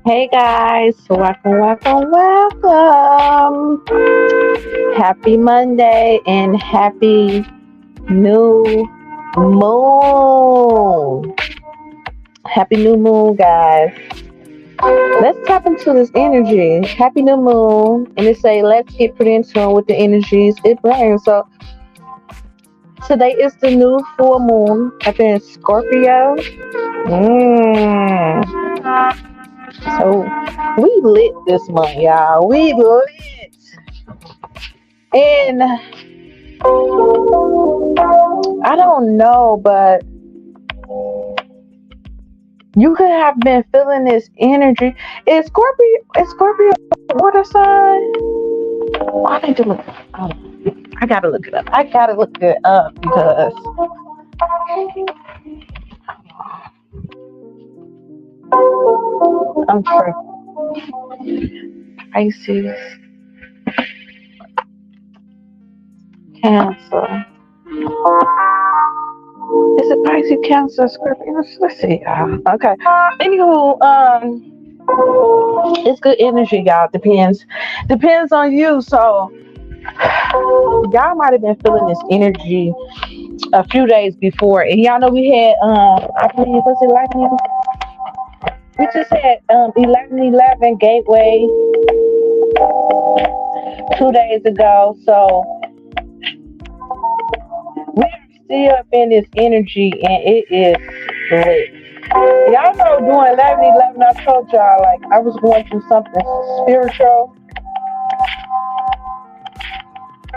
Hey guys, welcome. Happy Monday and happy new moon. Happy new moon, guys. Let's tap into this energy. Happy new moon. And they say, let's get pretty in tune with the energies it brings. So today is the new full moon up in Scorpio. So we lit this month, y'all. We lit. And I don't know, but you could have been feeling this energy. Is Scorpio water sign? Oh, I need to look. Oh, I gotta look it up. Because I'm sure Pisces, Cancer. Is it Pisces, Cancer, Scorpio? Let's see. Okay. Anywho, it's good energy, y'all. Depends on you. So y'all might have been feeling this energy a few days before, and y'all know we had I believe was it lightning. We just had 11:11 Gateway 2 days ago, so we're still up in this energy, and it is lit. Y'all know during 11:11, I told y'all like I was going through something spiritual,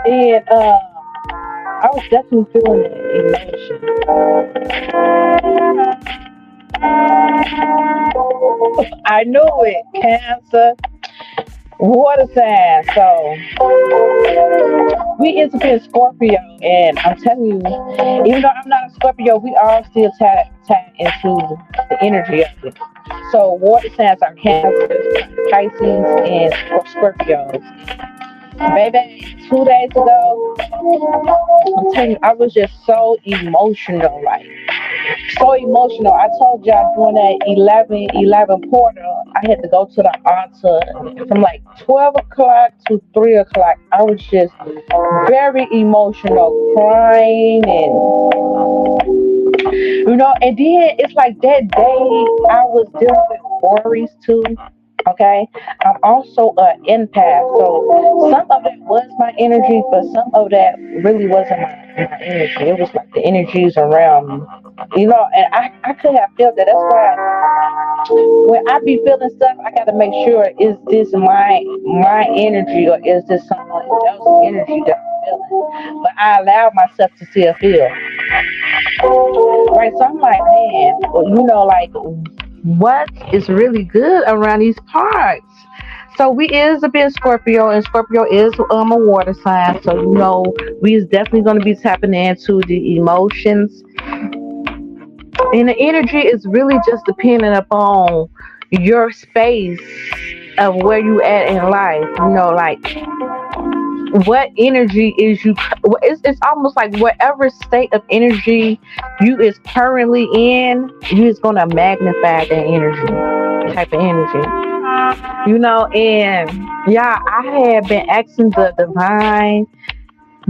and I was definitely feeling the emotion. I knew it, Cancer, water sign. So we is a Scorpio, and I'm telling you, even though I'm not a Scorpio, we all still tap into the energy of it. So water signs are Cancer, Pisces, and Scorpios. Baby, 2 days ago, I'm telling you, I was just so emotional, like so emotional. I told y'all during that 11:11 portal, I had to go to the altar from like 12 o'clock to 3 o'clock. I was just very emotional, crying, and then it's like that day I was dealing with worries too. Okay, I'm also an empath, so some of that was my energy, but some of that really wasn't my energy. It was like the energies around me, and I could have felt that. That's why when I be feeling stuff, I got to make sure, is this my energy, or is this someone else's energy that I'm feeling? But I allow myself to still feel. Right, so I'm like, man, like what is really good around these parts. So we is a bit Scorpio, and Scorpio is a water sign. So we is definitely going to be tapping into the emotions, and the energy is really just depending upon your space of where you at in life. Like what energy is you. It's almost like whatever state of energy you is currently in, you is gonna magnify that energy, type of energy. And yeah, I had been asking the divine,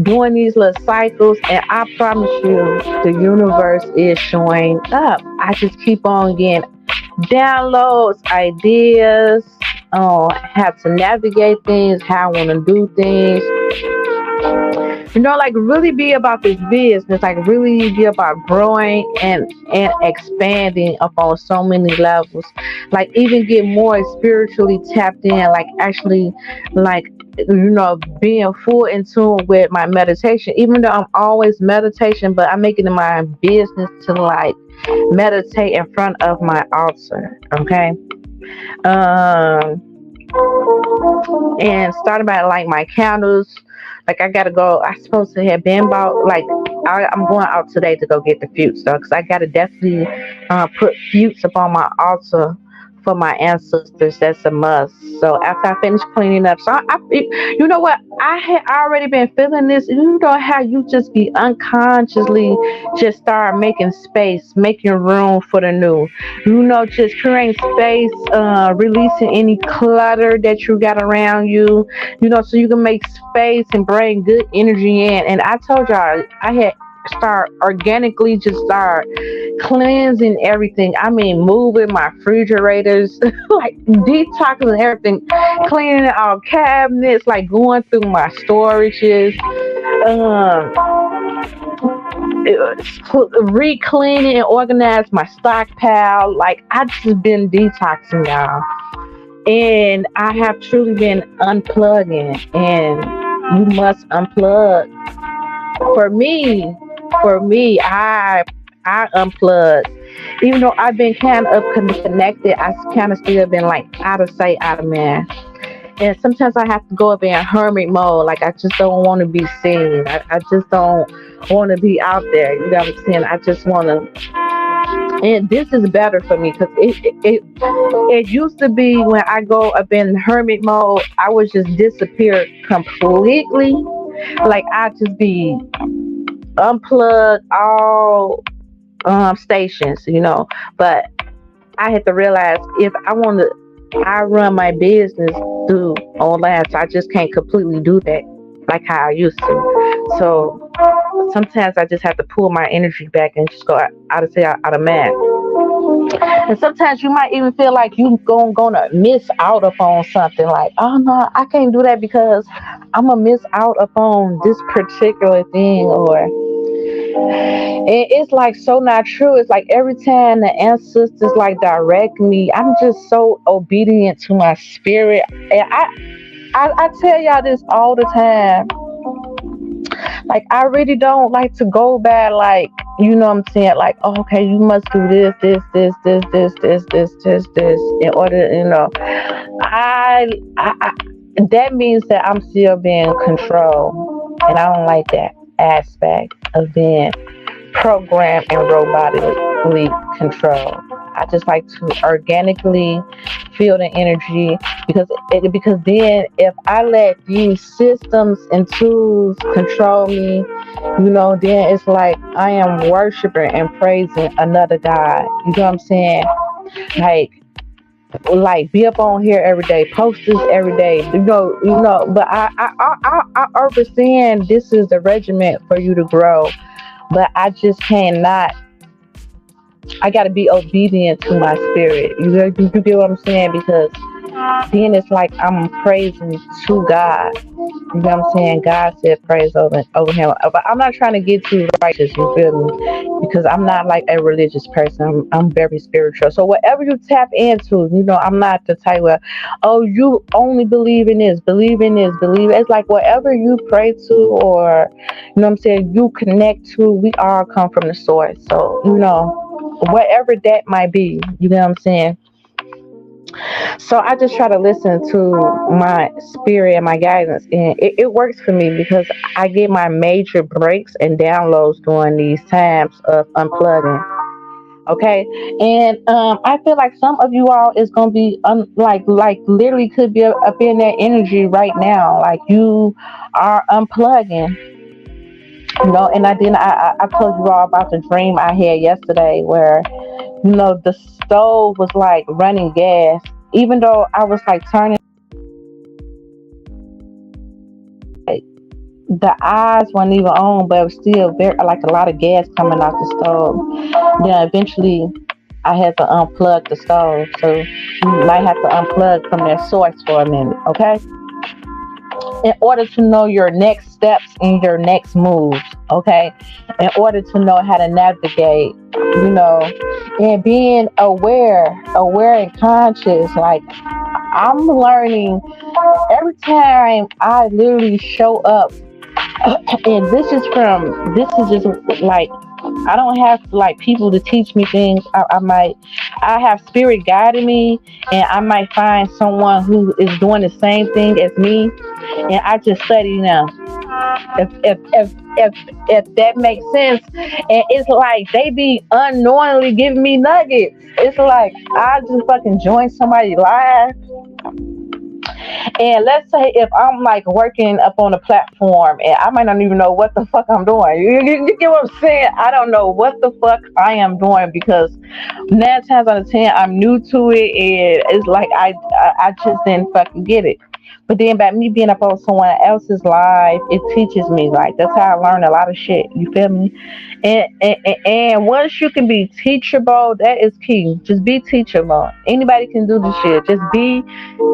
doing these little cycles, and I promise you, the universe is showing up. I just keep on getting downloads, ideas, how to navigate things, how I want to do things. Like really be about this business, like really be about growing and expanding upon so many levels. Like even get more spiritually tapped in, like actually, like being full in tune with my meditation. Even though I'm always meditation, but I make it in my business to like meditate in front of my altar. Okay. Um, and starting by like my candles. Like I gotta go. I supposed to have been bought. Like I'm going out today to go get the futes though, because I gotta definitely put futes up on my altar for my ancestors. That's a must. So after I finish cleaning up, you know what? I had already been feeling this. You know how you just be unconsciously just start making space, making room for the new. Just creating space, releasing any clutter that you got around you. So you can make space and bring good energy in. And I told y'all, I had start organically just start cleansing everything. I mean, moving my refrigerators, like detoxing everything, cleaning all cabinets, like going through my storages, re-cleaning and organize my stockpile. Like I just been detoxing, y'all, and I have truly been unplugging. And you must unplug. For me, I unplugged. Even though I've been kind of connected, I kind of still been like out of sight, out of mind. And sometimes I have to go up in hermit mode. Like I just don't want to be seen. I just don't want to be out there. You know what I'm saying? I just want to. And this is better for me because it used to be when I go up in hermit mode, I would just disappear completely. Like I just be unplugged all stations, But I had to realize if I want to, I run my business through online, so I just can't completely do that like how I used to. So sometimes I just have to pull my energy back and just go out of mind. And sometimes you might even feel like you gonna miss out upon something. Like, oh no, I can't do that because I'm gonna miss out upon this particular thing, or and it's like so not true. It's like every time the ancestors like direct me, I'm just so obedient to my spirit. And I tell y'all this all the time. Like I really don't like to go by like what I'm saying, like, oh, okay, you must do this in order, I that means that I'm still being controlled, and I don't like that aspect of being programmed and robotically controlled. I just like to organically feel the energy because then if I let these systems and tools control me, then it's like I am worshiping and praising another God. You know what I'm saying? Like be up on here every day, post this every day. But I understand this is the regiment for you to grow, but I just cannot. I got to be obedient to my spirit. You get what I'm saying? Because then it's like I'm praising to God. You know what I'm saying? God said praise over him. But I'm not trying to get too righteous, you feel me? Because I'm not like a religious person. I'm very spiritual. So whatever you tap into, I'm not the type where, oh, you only believe in this, believe in this, believe. It's like whatever you pray to, or, what I'm saying, you connect to, we all come from the source. So, whatever that might be, you know what I'm saying? So I just try to listen to my spirit and my guidance, and it works for me because I get my major breaks and downloads during these times of unplugging. Okay, and I feel like some of you all is gonna be like literally could be up in that energy right now, like you are unplugging. And I told you all about the dream I had yesterday where the stove was like running gas, even though I was like turning, like, the eyes weren't even on, but it was still very like a lot of gas coming out the stove. Then eventually I had to unplug the stove, so you might have to unplug from that source for a minute, okay? In order to know your next steps and your next moves, okay? In order to know how to navigate, and being aware and conscious. Like I'm learning every time I literally show up, and this is just like I don't have like people to teach me things. I have spirit guiding me, and I might find someone who is doing the same thing as me, and I just study them. If that makes sense. And it's like they be unknowingly giving me nuggets. It's like I just fucking join somebody's live. And let's say if I'm like working up on a platform and I might not even know what the fuck I'm doing. You get what I'm saying? I don't know what the fuck I am doing because 9 times out of 10 I'm new to it and it's like I just didn't fucking get it. But then by me being up on someone else's life, it teaches me. Like that's how I learn a lot of shit. You feel me? And once you can be teachable, that is key. Just be teachable. Anybody can do this shit. Just be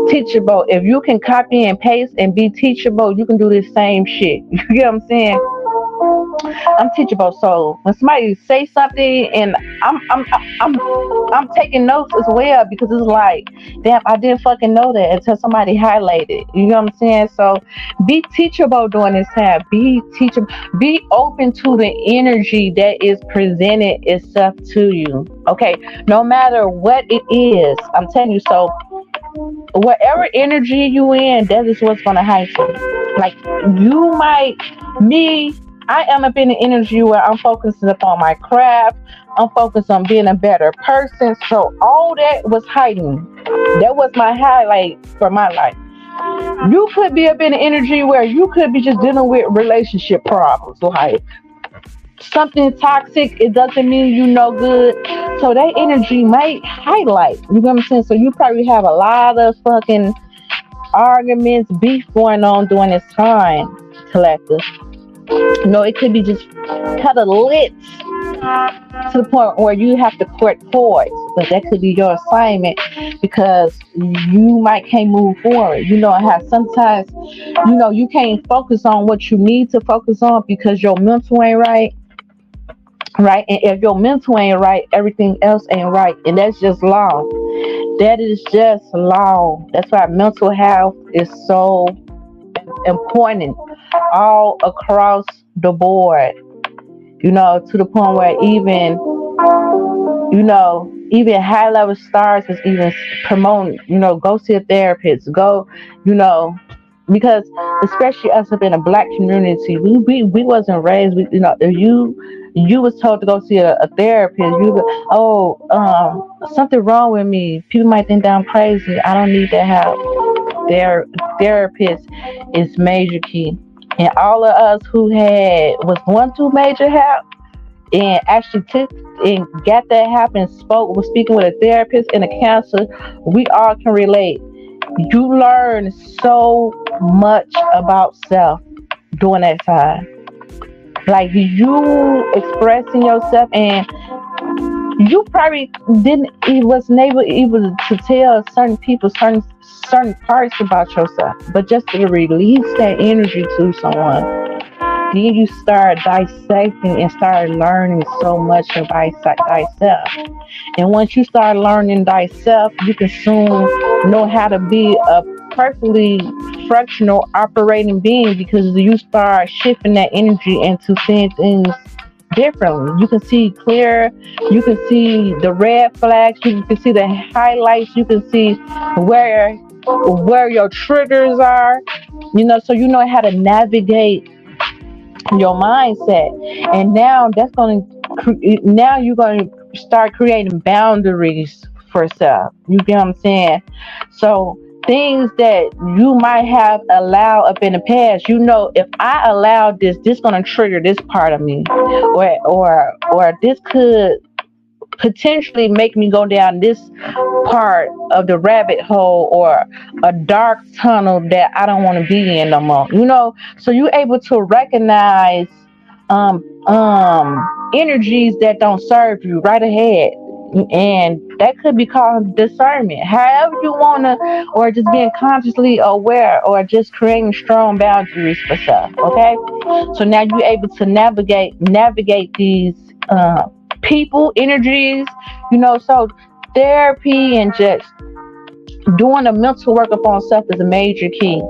teachable. If you can copy and paste and be teachable, you can do this same shit. You get what I'm saying? I'm teachable. So when somebody say something and I'm I'm I'm I'm taking notes as well because it's like, damn, I didn't fucking know that until somebody highlighted. You know what I'm saying? So be teachable during this time. Be teachable. Be open to the energy that is presented itself to you. Okay, no matter what it is, I'm telling you. So whatever energy you in, that is what's gonna heighten. Like you might me, I am up in the energy where I'm focusing upon my craft. I'm focused on being a better person. So all that was heightened. That was my highlight for my life. You could be up in the energy where you could be just dealing with relationship problems, like something toxic. It doesn't mean you no good. So that energy might highlight. You know what I'm saying? So you probably have a lot of fucking arguments, beef going on during this time, collective. No, it could be just kind of lit to the point where you have to court toys, but that could be your assignment because you might can't move forward. You know how sometimes you can't focus on what you need to focus on because your mental ain't right, right? And if your mental ain't right, everything else ain't right, and that's just law. That is just law. That's why mental health is so important all across the board. To the point where even high level stars is even promoting, go see a therapist, go, you know, because especially us up in a black community, we wasn't raised with, if you was told to go see a therapist, you go, oh, something wrong with me. People might think that I'm crazy. I don't need that help. Their therapist is major key. And all of us who was going through major help and actually took and got that help and was speaking with a therapist and a counselor, we all can relate. You learn so much about self during that time. Like you expressing yourself, and you probably didn't it wasn't able to tell certain people certain parts about yourself, but just to release that energy to someone, then you start dissecting and start learning so much about thyself. And once you start learning thyself, you can soon know how to be a perfectly fractional operating being because you start shifting that energy into seeing things differently. You can see clear, you can see the red flags, you can see the highlights, you can see where where your triggers are, so you know how to navigate your mindset. And now now you're going to start creating boundaries for self. You get what I'm saying? So things that you might have allowed up in the past, if I allowed this gonna trigger this part of me, or this could potentially make me go down this part of the rabbit hole or a dark tunnel that I don't want to be in no more. So you're able to recognize energies that don't serve you right ahead. And that could be called discernment. However you wanna, or just being consciously aware, or just creating strong boundaries for self. Okay, so now you're able to navigate these people energies. So therapy and just doing the mental work upon self is a major key.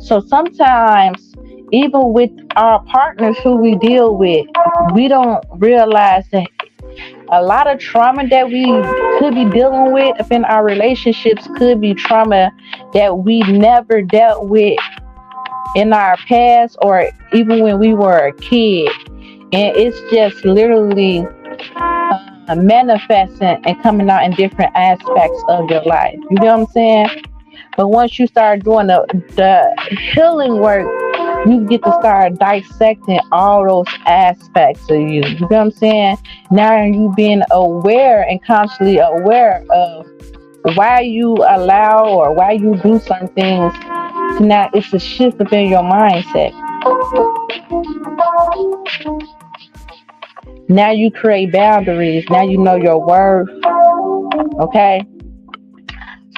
So sometimes, even with our partners who we deal with, we don't realize that a lot of trauma that we could be dealing with up in our relationships could be trauma that we never dealt with in our past or even when we were a kid. And it's just literally manifesting and coming out in different aspects of your life. You know what I'm saying? But once you start doing the healing work, you get to start dissecting all those aspects of you. You know what I'm saying? Now you being aware and constantly aware of why you allow or why you do some things. So now it's a shift within your mindset. Now you create boundaries. Now you know your worth. Okay.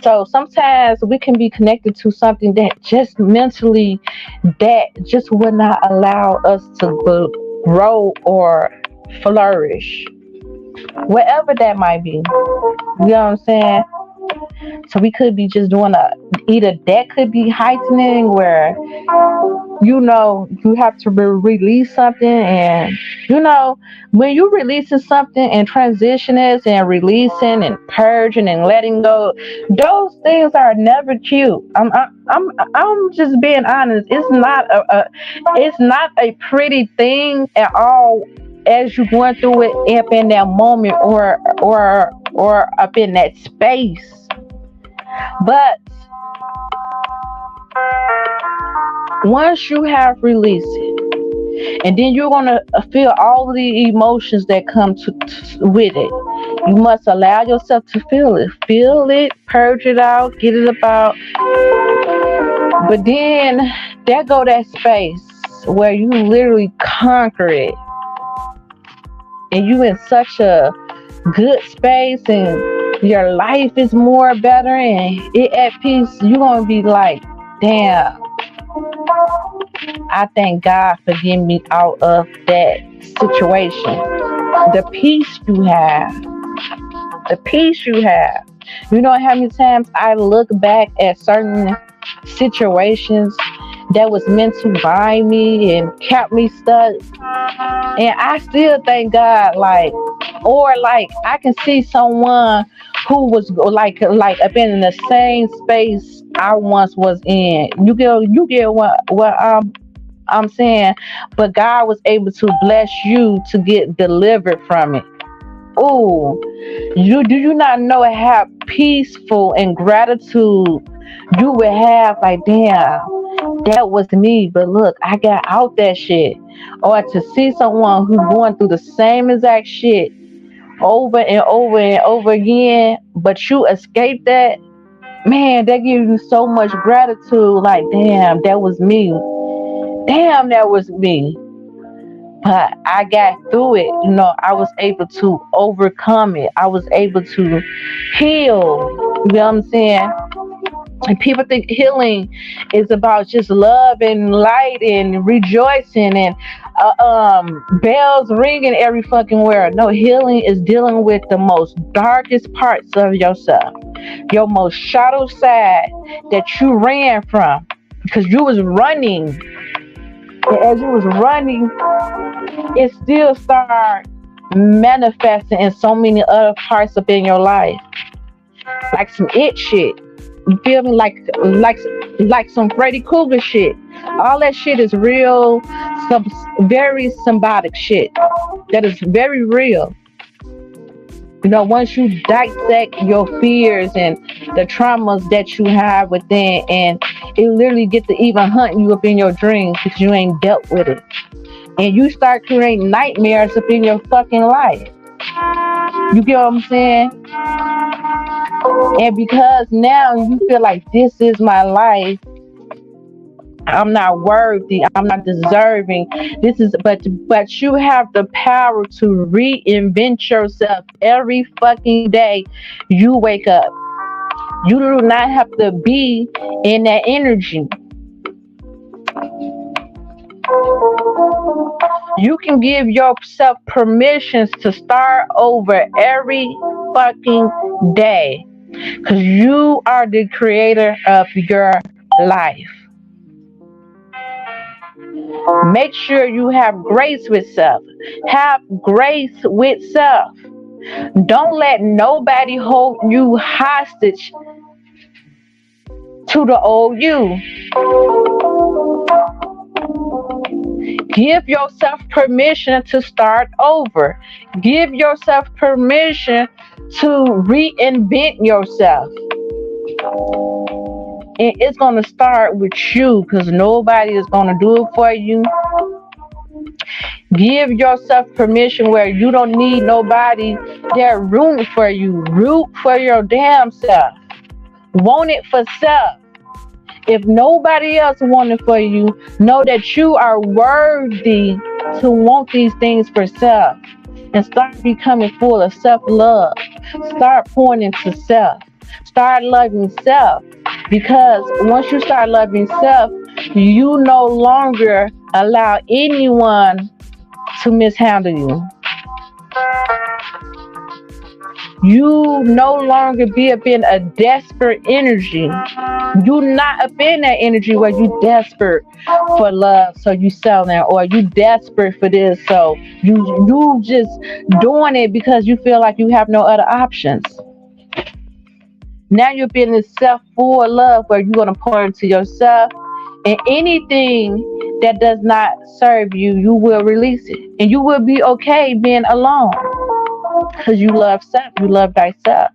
So sometimes we can be connected to something that just mentally that just would not allow us to grow or flourish, whatever that might be. You know what I'm saying? So we could be just doing either that could be heightening where you have to release something, and when you releasing something and transitioning and releasing and purging and letting go, those things are never cute. I'm just being honest. It's not a pretty thing at all as you're going through it up in that moment or up in that space. But once you have released it, and then you're gonna feel all the emotions that come with it. You must allow yourself to feel it, purge it out, get it about. But then there go that space where you literally conquer it, and you in such a good space, and your life is more better, and it at peace. You're gonna be like, damn. I thank God for getting me out of that situation. The peace you have. The peace you have. You know how many times I look back at certain situations that was meant to bind me and kept me stuck. And I still thank God, or I can see someone who was like up in the same space I once was in. You get what I'm saying, but God was able to bless you to get delivered from it. Oh, do you not know how peaceful and gratitude you would have? Like, damn, that was me, but look, I got out that shit. Or to see someone who's going through the same exact shit over and over and over again, but you escaped that. Man, that gives you so much gratitude. Like, damn, that was me. Damn, that was me. But I got through it. I was able to overcome it. I was able to heal. You know what I'm saying? And people think healing is about just love and light and rejoicing and bells ringing every fucking where. No, healing is dealing with the most darkest parts of yourself, your most shadow side that you ran from because you was running. And as you was running, it still started manifesting in so many other parts up in your life, like some it shit. You feel me? Like some Freddy Krueger shit. All that shit is real, some very symbolic shit. That is very real. Once you dissect your fears and the traumas that you have within, and it literally get to even hunt you up in your dreams because you ain't dealt with it. And you start creating nightmares up in your fucking life. You get what I'm saying? And because now you feel like this is my life, I'm not worthy, I'm not deserving. But you have the power to reinvent yourself every fucking day you wake up. You do not have to be in that energy. You can give yourself permissions to start over every fucking day. Because you are the creator of your life. Make sure you have grace with self. Have grace with self. Don't let nobody hold you hostage to the old you. Give yourself permission to start over. Give yourself permission to reinvent yourself. And it's going to start with you because nobody is going to do it for you. Give yourself permission where you don't need nobody there rooting for you. Root for your damn self. Want it for self. If nobody else want it for you, know that you are worthy to want these things for self. And start becoming full of self-love. Start pouring into self. Start loving self. Because once you start loving self, you no longer allow anyone to mishandle you. You no longer be up in a desperate energy. You not up in that energy where you desperate for love, so you selling, or you desperate for this, so you just doing it because you feel like you have no other options. Now you're being this self full love where you're gonna pour into yourself, and anything that does not serve you, you will release it, and you will be okay being alone because you love self, you love thyself.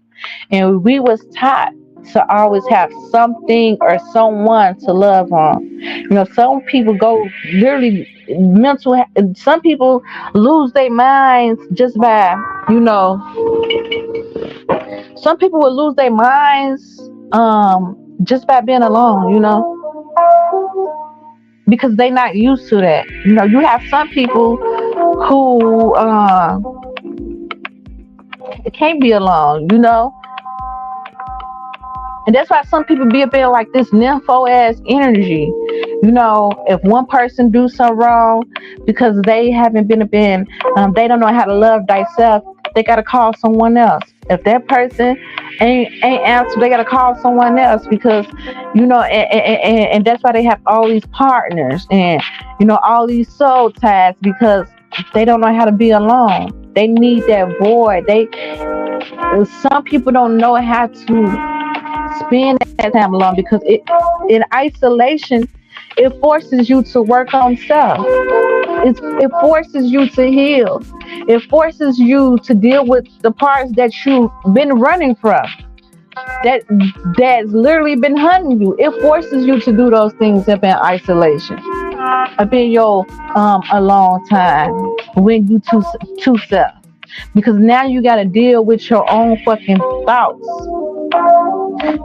And we was taught to always have something or someone to love on. Some people go literally some people lose their minds just by, some people will lose their minds just by being alone, because they not used to that. You have some people who can't be alone, and that's why some people be up there like this nympho ass energy. If one person do something wrong because they haven't been up in, they don't know how to love thyself, they gotta call someone else. If that person ain't answer, they gotta call someone else because, and that's why they have all these partners and, all these soul ties because they don't know how to be alone. They need that void. Some people don't know how to spend that time alone because in isolation, it forces you to work on self. It forces you to heal. It forces you to deal with the parts that you've been running from. That's literally been hunting you. It forces you to do those things up in isolation, up in your alone time when you to self. Because now you got to deal with your own fucking thoughts.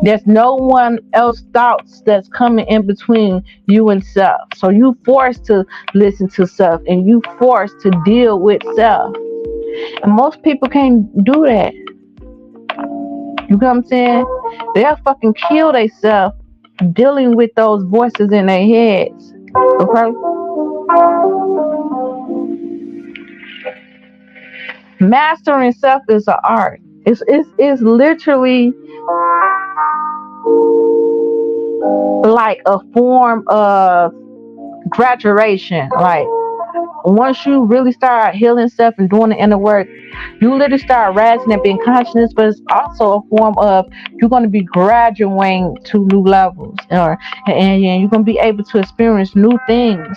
There's no one else thoughts that's coming in between you and self. So you forced to listen to self and you forced to deal with self. And most people can't do that. You know what I'm saying? They'll fucking kill themselves dealing with those voices in their heads. Okay? Mastering self is an art. It's literally like a form of graduation. Like once you really start healing self and doing the inner work, you literally start rising and being conscious, but it's also a form of you're going to be graduating to new levels, and you're going to be able to experience new things.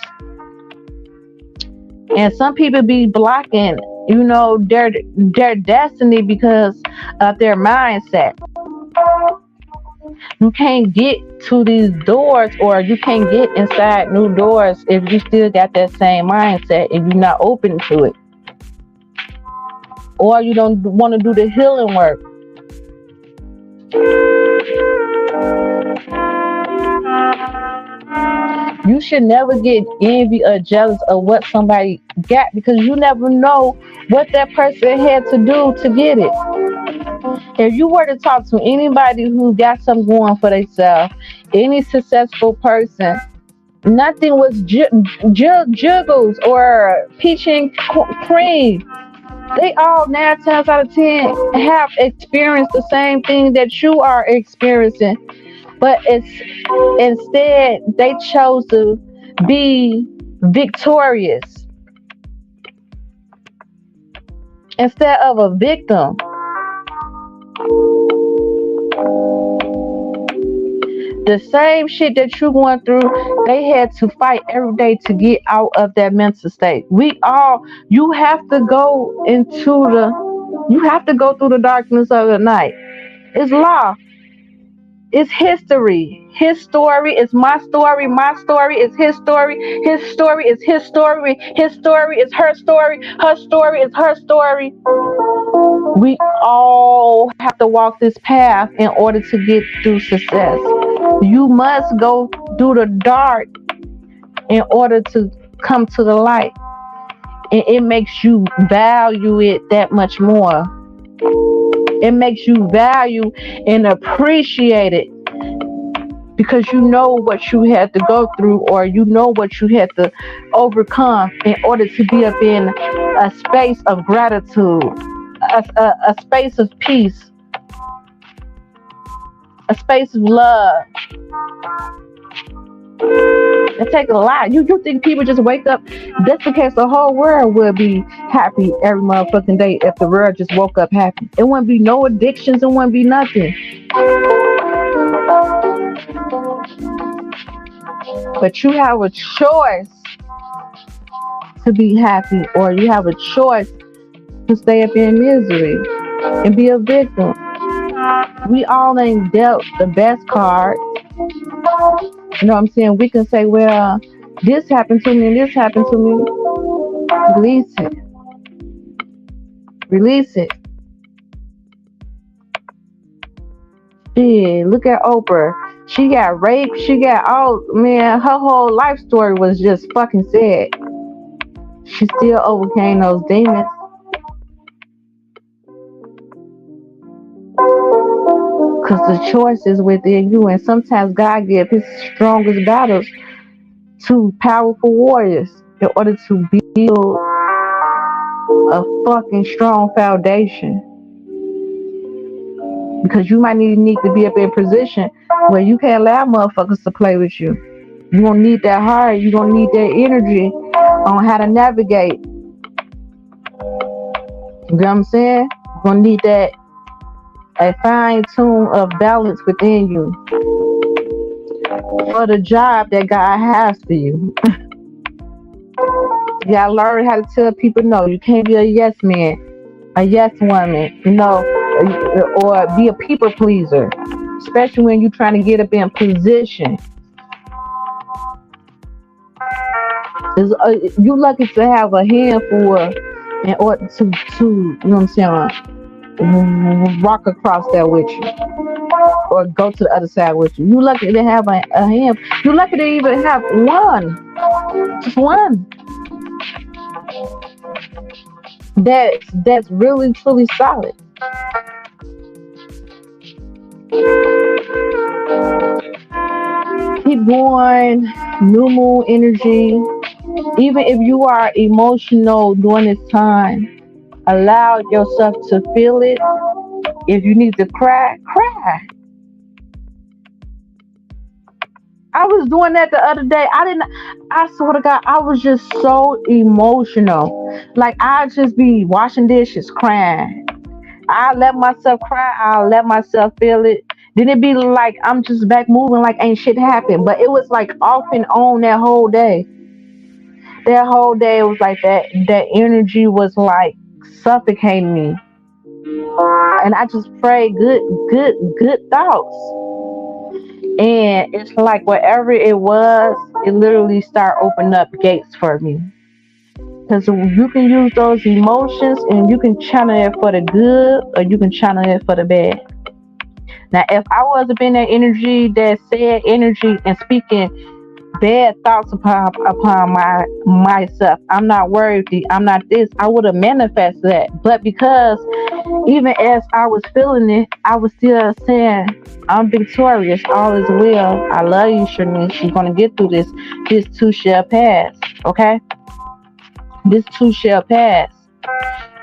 And some people be blocking, their destiny because of their mindset. You can't get to these doors, or you can't get inside new doors if you still got that same mindset and you're not open to it, or you don't want to do the healing work. You should never get envy or jealous of what somebody got, because you never know what that person had to do to get it. If you were to talk to anybody who got something going for themselves, any successful person, nothing was juggles or peach and cream. They all 9 times out of 10 have experienced the same thing that you are experiencing. But instead they chose to be victorious instead of a victim. The same shit that you're going through, they had to fight every day to get out of that mental state. You have to go you have to go through the darkness of the night. It's law. It's history. His story is my story. My story is his story. His story is his story. His story is her story. Her story is her story. We all have to walk this path in order to get through success. You must go through the dark in order to come to the light. And it makes you value it that much more. It makes you value and appreciate it because you know what you had to go through, or you know what you had to overcome in order to be up in a space of gratitude, a space of peace, a space of love. It takes a lot. You think people just wake up? That's because the whole world would be happy every motherfucking day if the world just woke up happy. It wouldn't be no addictions. It wouldn't be nothing. But you have a choice to be happy, or you have a choice to stay up in misery and be a victim. We all ain't dealt the best card. You know what I'm saying? We can say, well, this happened to me and this happened to me. Release it. Release it. Yeah, look at Oprah. She got raped. She got man, her whole life story was just fucking sad. She still overcame those demons. Because the choice is within you. And sometimes God gives his strongest battles to powerful warriors in order to build a fucking strong foundation. Because you might need to be up in a position where you can't allow motherfuckers to play with you. You're going to need that heart. You're going to need that energy on how to navigate. You know what I'm saying? You're going to need that a fine tune of balance within you for the job that God has for you. You gotta learn how to tell people no. You can't be a yes man, a yes woman, or be a people pleaser, especially when you're trying to get up in position. You lucky to have a handful in order to you know what I'm saying, walk across there with you or go to the other side with you. You lucky to have a hand. You lucky to even have one, just one. That's really truly solid. Keep going. New moon energy. Even if you are emotional during this time, allow yourself to feel it. If you need to cry, cry. I was doing that the other day. I swear to God, I was just so emotional. Like, I'd just be washing dishes, crying. I let myself cry. I'll let myself feel it. Then it be like I'm just back moving like ain't shit happened. But it was like off and on that whole day. That whole day, it was like that energy was like suffocating me. And I just prayed good thoughts. And it's like whatever it was, it literally started opening up gates for me. Because you can use those emotions and you can channel it for the good or you can channel it for the bad. Now, if I was up in that energy, that sad energy, and speaking bad thoughts upon myself, I'm not worthy, I'm not this, I would have manifested that. But because even as I was feeling it, I was still saying, I'm victorious, all is well, I love you, Shanice, you're going to get through this. This too shall pass, okay? This too shall pass.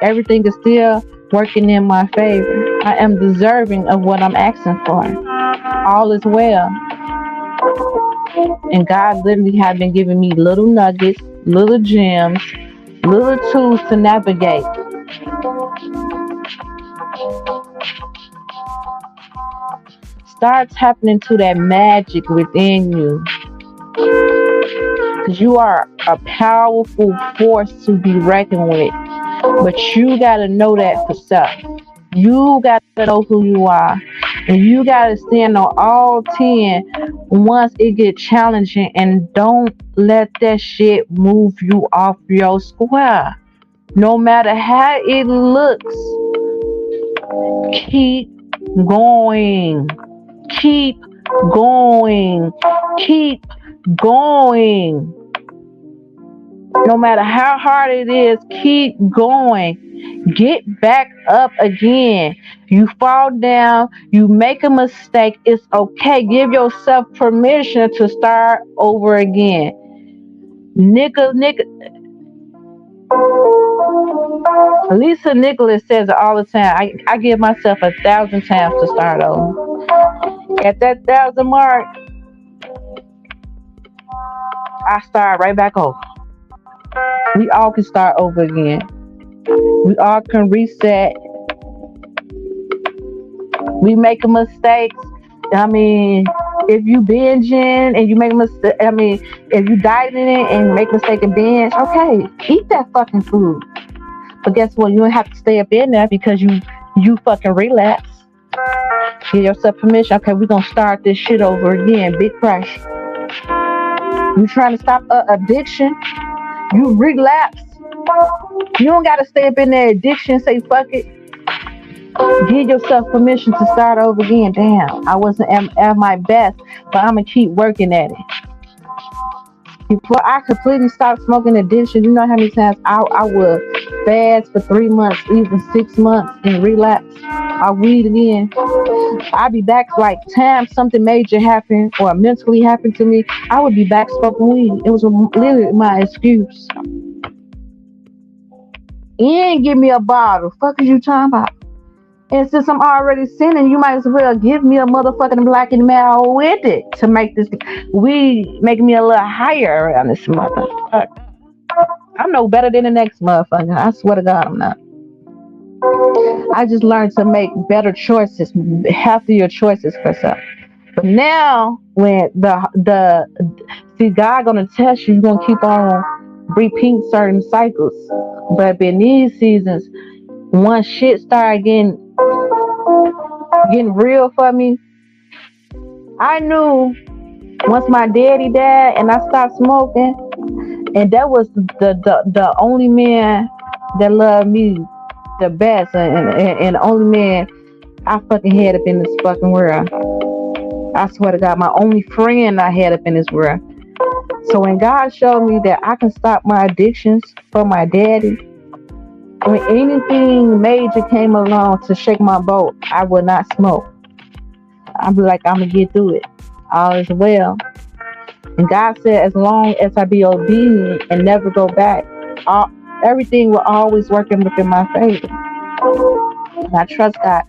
Everything is still working in my favor. I am deserving of what I'm asking for. All is well. And God literally has been giving me little nuggets, little gems, little tools to navigate. Start tapping into that magic within you. Because you are a powerful force to be reckoned with. But you got to know that for self. You got to know who you are. And you got to stand on all 10 once it get challenging. And don't let that shit move you off your square. No matter how it looks, keep going. Keep going. Keep going. No matter how hard it is, keep going. Get back up again. You fall down, you make a mistake, it's okay. Give yourself permission to start over again. Nigga, Lisa Nicholas says it all the time. I give myself 1,000 times to start over. At that 1,000 mark, I start right back over. We all can start over again. We all can reset. We make mistakes. I mean, if you binging and you make a mistake, I mean, if you dieting it and make a mistake and binge, okay, eat that fucking food. But guess what? You don't have to stay up in there because you fucking relapse. Give yourself permission. Okay, we're gonna start this shit over again. Big crash. You trying to stop addiction? You relapse. You don't gotta stay up in that addiction. Say fuck it. Give yourself permission to start over again. Damn, I wasn't at my best, but I'm gonna keep working at it. Before I completely stopped smoking addiction, you know how many times I would fast for 3 months, even 6 months, and relapse. I weed again. I'd be back like time something major happened or mentally happened to me. I would be back smoking weed. It was literally my excuse. You ain't give me a bottle. Fuck is you talking about? And since I'm already sinning, you might as well give me a motherfucking black and male with it to make this weed make me a little higher around this motherfucker. I'm no better than the next motherfucker. I swear to God, I'm not. I just learned to make better choices, healthier choices for self. But now, when see, God gonna test you, you're gonna keep on repeating certain cycles. But in these seasons, once shit started getting real for me, I knew once my daddy died and I stopped smoking, and that was the only man that loved me the best, and the only man I fucking had up in this fucking world. I swear to God, my only friend I had up in this world. So when God showed me that I can stop my addictions for my daddy, when anything major came along to shake my boat, I would not smoke. I'd be like, I'm gonna get through it. All is well. And God said, as long as I be obedient and never go back, everything will always work within my favor. And I trust God.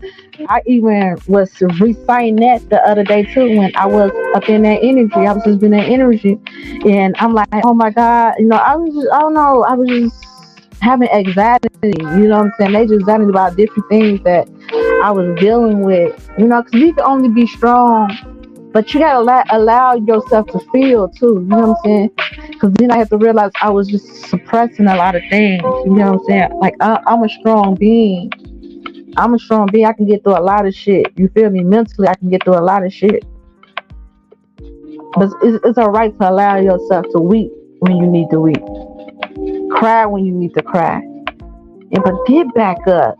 I even was reciting that the other day too when I was up in that energy. I was just in that energy. And I'm like, oh my God, I was just having anxiety, you know what I'm saying? They just anxiety about different things that I was dealing with, because you can only be strong, but you gotta allow yourself to feel too, you know what I'm saying? Because then I have to realize I was just suppressing a lot of things, you know what I'm saying? Like, I'm a strong being. I'm a strong being. I can get through a lot of shit. You feel me? Mentally, I can get through a lot of shit. But it's all right to allow yourself to weep when you need to weep. Cry when you need to cry. But get back up.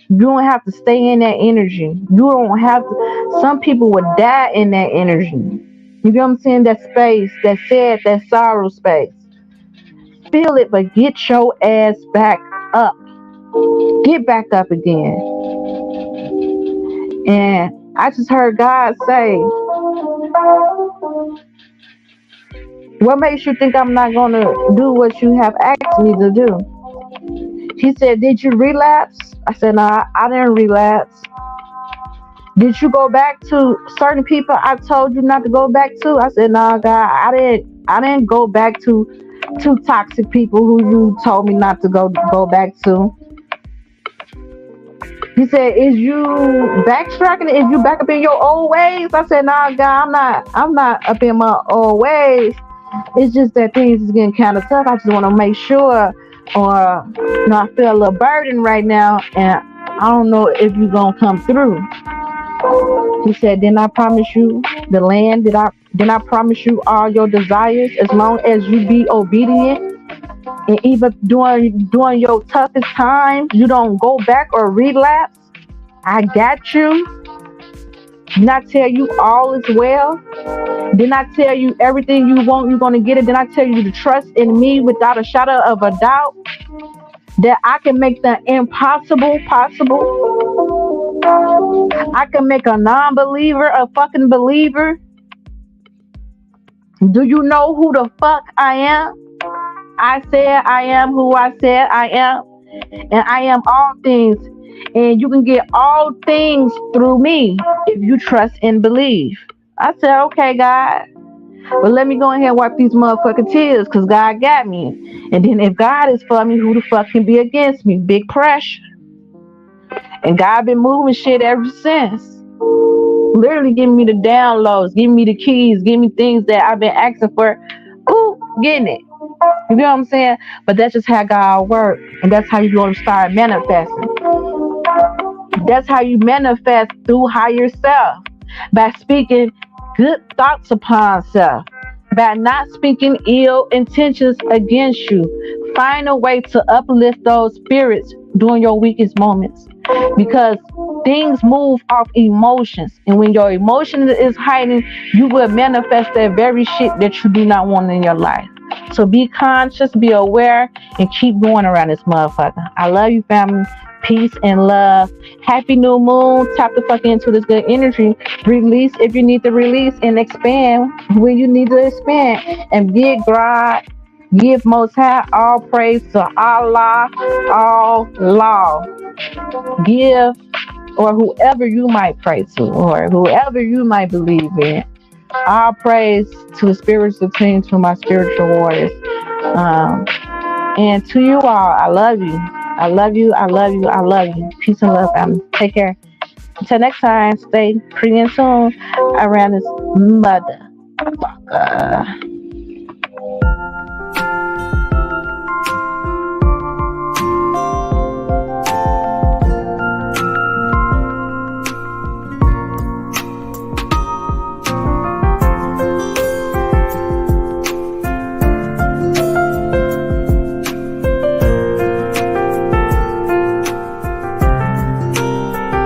You don't have to stay in that energy. You don't have to. Some people would die in that energy. You get what I'm saying? That space, that sad, that sorrow space. Feel it, but get your ass back up. Get back up again. And I just heard God say, what makes you think I'm not going to do what you have asked me to do? He said, did you relapse? I said, no, I didn't relapse. Did you go back to certain people I told you not to go back to? I said, no, God, I didn't go back to toxic people who you told me not to go back to. He said, "Is you backtracking? Is you back up in your old ways?" I said, "Nah, God, I'm not up in my old ways. It's just that things is getting kind of tough. I just want to make sure, or I feel a little burden right now, and I don't know if you gonna come through." He said, "Didn't I promise you the land? Did I promise you all your desires as long as you be obedient? And even during your toughest times, you don't go back or relapse. I got you. Didn't I tell you all is well? Didn't I tell you everything you want, you're gonna get it? Didn't I tell you to trust in me without a shadow of a doubt? That I can make the impossible possible. I can make a non-believer a fucking believer. Do you know who the fuck I am? I said I am who I said I am, and I am all things. And you can get all things through me if you trust and believe." I said, "Okay, God. But let me go ahead and wipe these motherfucking tears because God got me. And then if God is for me, who the fuck can be against me? Big pressure." And God been moving shit ever since. Literally giving me the downloads, giving me the keys, giving me things that I've been asking for. Ooh, getting it. You know what I'm saying? But that's just how God works. And that's how you're going to start manifesting. That's how you manifest through higher self. By speaking good thoughts upon self. By not speaking ill intentions against you. Find a way to uplift those spirits during your weakest moments. Because things move off emotions. And when your emotion is heightened, you will manifest that very shit that you do not want in your life. So be conscious, be aware, and keep going around this motherfucker. I love you, family. Peace and love. Happy new moon. Tap the fuck into this good energy. Release if you need to release, and expand when you need to expand. And give God, give Most High all praise to Allah, all law. Give, or whoever you might pray to, or whoever you might believe in. All praise to the spiritual team, to my spiritual warriors. Um, and to you all, I love you. I love you. I love you. I love you. Peace and love, family. Take care. Until next time, stay pretty and soon around this motherfucker.